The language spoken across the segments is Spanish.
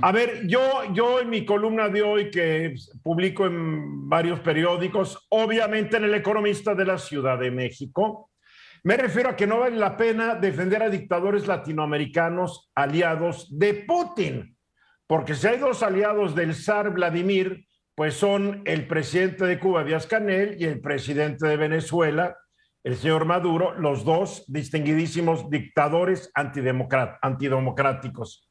A ver, yo en mi columna de hoy que publico en varios periódicos, obviamente en El Economista de la Ciudad de México, me refiero a que no vale la pena defender a dictadores latinoamericanos aliados de Putin, porque si hay dos aliados del zar Vladimir, pues son el presidente de Cuba, Díaz-Canel, y el presidente de Venezuela, el señor Maduro, los dos distinguidísimos dictadores antidemocráticos.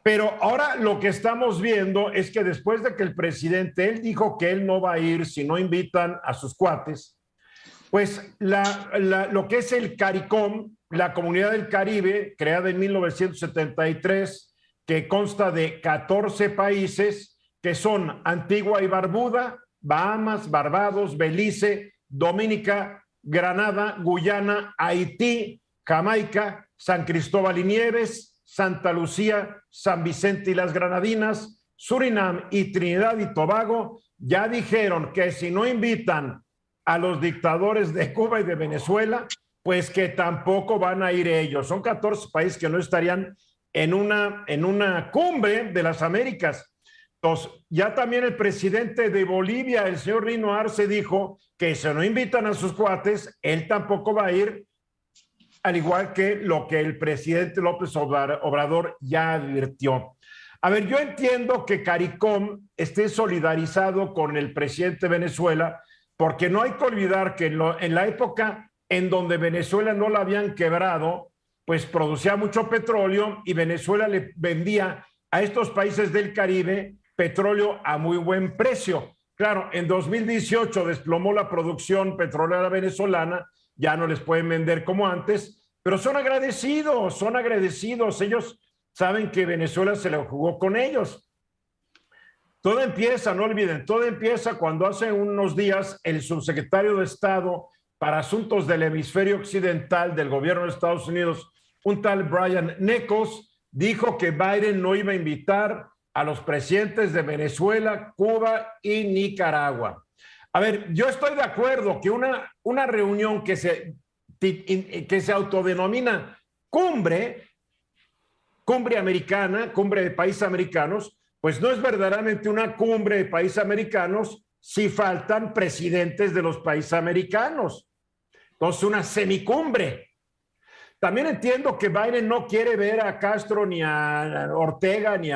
Pero ahora lo que estamos viendo es que después de que el presidente, él dijo que él no va a ir si no invitan a sus cuates, pues lo que es el CARICOM, la Comunidad del Caribe, creada en 1973, que consta de 14 países, que son Antigua y Barbuda, Bahamas, Barbados, Belice, Dominica, Granada, Guyana, Haití, Jamaica, San Cristóbal y Nieves, Santa Lucía, San Vicente y las Granadinas, Surinam y Trinidad y Tobago, ya dijeron que si no invitan a los dictadores de Cuba y de Venezuela, pues que tampoco van a ir ellos. Son 14 países que no estarían en una cumbre de las Américas. Entonces, ya también el presidente de Bolivia, el señor Rino Arce, dijo que si no invitan a sus cuates, él tampoco va a ir, al igual que lo que el presidente López Obrador ya advirtió. A ver, yo entiendo que CARICOM esté solidarizado con el presidente de Venezuela, porque no hay que olvidar que en la época en donde Venezuela no la habían quebrado, pues producía mucho petróleo y Venezuela le vendía a estos países del Caribe petróleo a muy buen precio. Claro, en 2018 desplomó la producción petrolera venezolana, ya no les pueden vender como antes, pero son agradecidos. Ellos saben que Venezuela se la jugó con ellos. Todo empieza, no olviden, todo empieza cuando hace unos días el subsecretario de Estado para Asuntos del Hemisferio Occidental del gobierno de Estados Unidos, un tal Brian Nichols, dijo que Biden no iba a invitar a los presidentes de Venezuela, Cuba y Nicaragua. A ver, yo estoy de acuerdo que una reunión que se autodenomina cumbre americana, cumbre de países americanos, pues no es verdaderamente una cumbre de países americanos si faltan presidentes de los países americanos. Entonces, una semicumbre. También entiendo que Biden no quiere ver a Castro, ni a Ortega, ni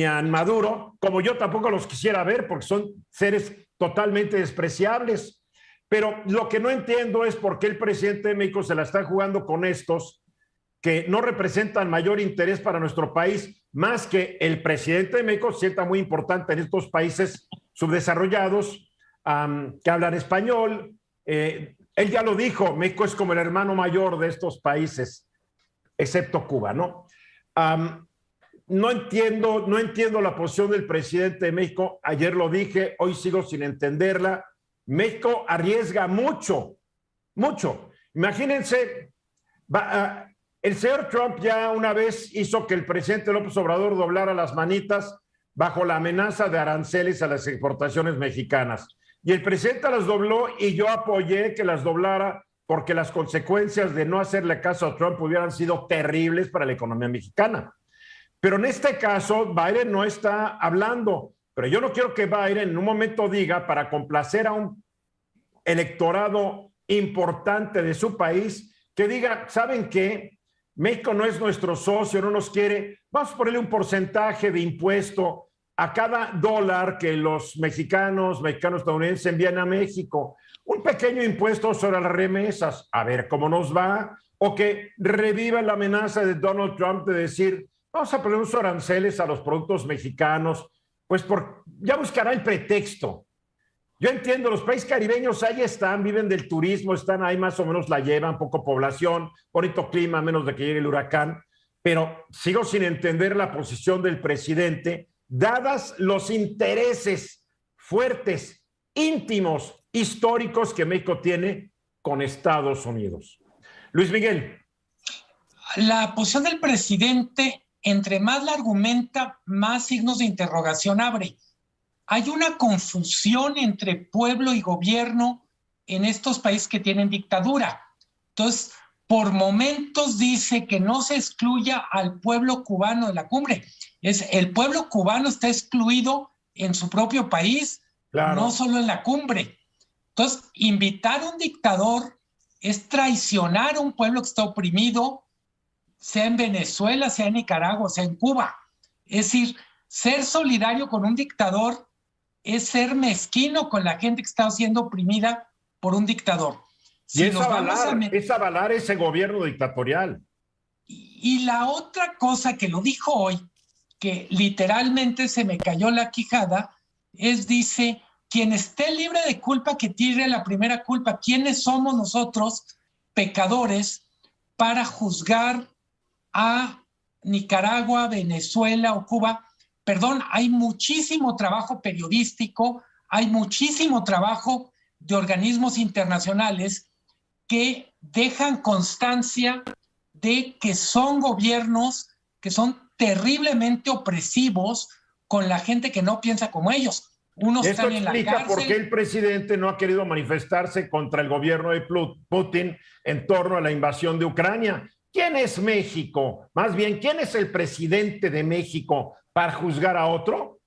a Maduro, como yo tampoco los quisiera ver, porque son seres totalmente despreciables. Pero lo que no entiendo es por qué el presidente de México se la está jugando con estos que no representan mayor interés para nuestro país, más que el presidente de México se sienta muy importante en estos países subdesarrollados, que hablan español. Él ya lo dijo, México es como el hermano mayor de estos países, excepto Cuba, ¿no? No entiendo la posición del presidente de México. Ayer lo dije, hoy sigo sin entenderla. México arriesga mucho. Imagínense, el señor Trump ya una vez hizo que el presidente López Obrador doblara las manitas bajo la amenaza de aranceles a las exportaciones mexicanas. Y el presidente las dobló y yo apoyé que las doblara porque las consecuencias de no hacerle caso a Trump hubieran sido terribles para la economía mexicana. Pero en este caso, Biden no está hablando. Pero yo no quiero que Biden en un momento diga, para complacer a un electorado importante de su país, que diga, ¿saben qué? México no es nuestro socio, no nos quiere. Vamos a ponerle un porcentaje de impuesto a cada dólar que los mexicanos estadounidenses envían a México. Un pequeño impuesto sobre las remesas. A ver cómo nos va. O que reviva la amenaza de Donald Trump de decir, vamos a poner unos aranceles a los productos mexicanos. Pues ya buscará el pretexto. Yo entiendo, los países caribeños ahí están, viven del turismo, están ahí más o menos la llevan, poco población, bonito clima, a menos de que llegue el huracán, pero sigo sin entender la posición del presidente, dadas los intereses fuertes, íntimos, históricos que México tiene con Estados Unidos. Luis Miguel. La posición del presidente, entre más la argumenta, más signos de interrogación abre. Hay una confusión entre pueblo y gobierno en estos países que tienen dictadura. Entonces, por momentos dice que no se excluya al pueblo cubano de la cumbre. El pueblo cubano está excluido en su propio país, claro, no solo en la cumbre. Entonces, invitar a un dictador es traicionar a un pueblo que está oprimido, sea en Venezuela, sea en Nicaragua, sea en Cuba. Es decir, ser solidario con un dictador es ser mezquino con la gente que está siendo oprimida por un dictador. Si y es avalar ese gobierno dictatorial. Y la otra cosa que lo dijo hoy, que literalmente se me cayó la quijada, dice, quien esté libre de culpa que tire la primera culpa. ¿Quiénes somos nosotros, pecadores, para juzgar a Nicaragua, Venezuela o Cuba? Perdón, hay muchísimo trabajo periodístico, hay muchísimo trabajo de organismos internacionales que dejan constancia de que son gobiernos que son terriblemente opresivos con la gente que no piensa como ellos. Unos Esto están en la cárcel. Por qué el presidente no ha querido manifestarse contra el gobierno de Putin en torno a la invasión de Ucrania. ¿Quién es México? Más bien, ¿quién es el presidente de México para juzgar a otro?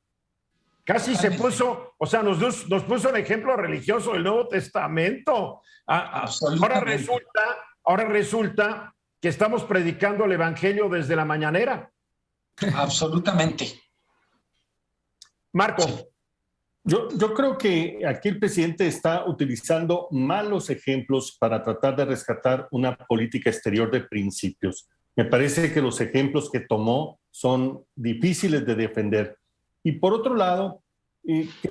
Casi se puso, o sea, nos puso el ejemplo religioso del Nuevo Testamento. Ahora resulta que estamos predicando el evangelio desde la mañanera. Absolutamente. Marco. Sí. Yo creo que aquí el presidente está utilizando malos ejemplos para tratar de rescatar una política exterior de principios. Me parece que los ejemplos que tomó son difíciles de defender. Y por otro lado,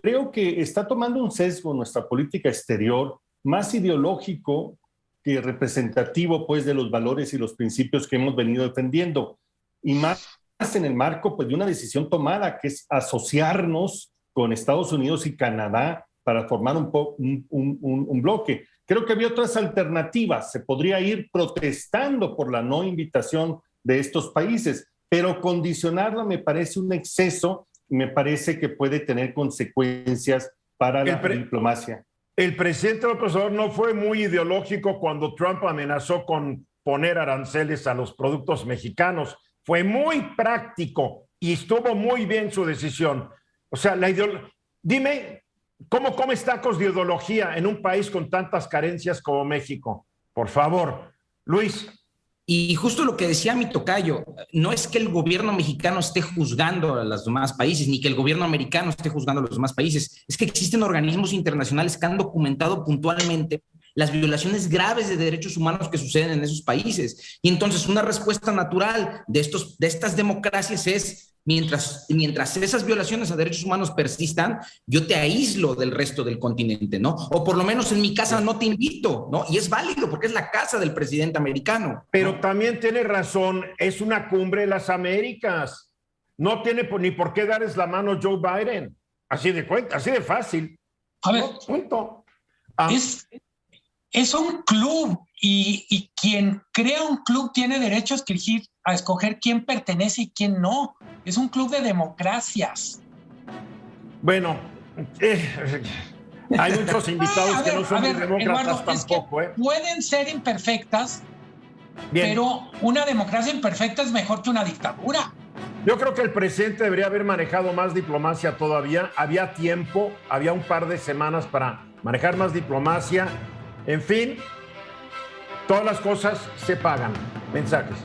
creo que está tomando un sesgo nuestra política exterior más ideológico que representativo, pues, de los valores y los principios que hemos venido defendiendo. Y más en el marco, pues, de una decisión tomada, que es asociarnos con Estados Unidos y Canadá para formar un bloque. Creo que había otras alternativas. Se podría ir protestando por la no invitación de estos países, pero condicionarla me parece un exceso y me parece que puede tener consecuencias para la diplomacia. El presidente López Obrador no fue muy ideológico cuando Trump amenazó con poner aranceles a los productos mexicanos. Fue muy práctico y estuvo muy bien su decisión. O sea, dime, ¿cómo comes tacos de ideología en un país con tantas carencias como México? Por favor, Luis. Y justo lo que decía mi tocayo, no es que el gobierno mexicano esté juzgando a los demás países, ni que el gobierno americano esté juzgando a los demás países, es que existen organismos internacionales que han documentado puntualmente las violaciones graves de derechos humanos que suceden en esos países. Y entonces una respuesta natural de estas democracias es, mientras esas violaciones a derechos humanos persistan, yo te aíslo del resto del continente, ¿no? O por lo menos en mi casa no te invito, ¿no? Y es válido porque es la casa del presidente americano. Pero ¿no? También tiene razón, es una cumbre de las Américas. No tiene ni por qué darles la mano Joe Biden. Así de fácil. A ver, no, punto. Es un club y quien crea un club tiene derecho a escoger quién pertenece y quién no. Es un club de democracias. Bueno, hay muchos invitados que no son demócratas Eduardo, tampoco. Pueden ser imperfectas, pero una democracia imperfecta es mejor que una dictadura. Yo creo que el presidente debería haber manejado más diplomacia todavía. Había tiempo, había un par de semanas para manejar más diplomacia. En fin, todas las cosas se pagan. Mensajes.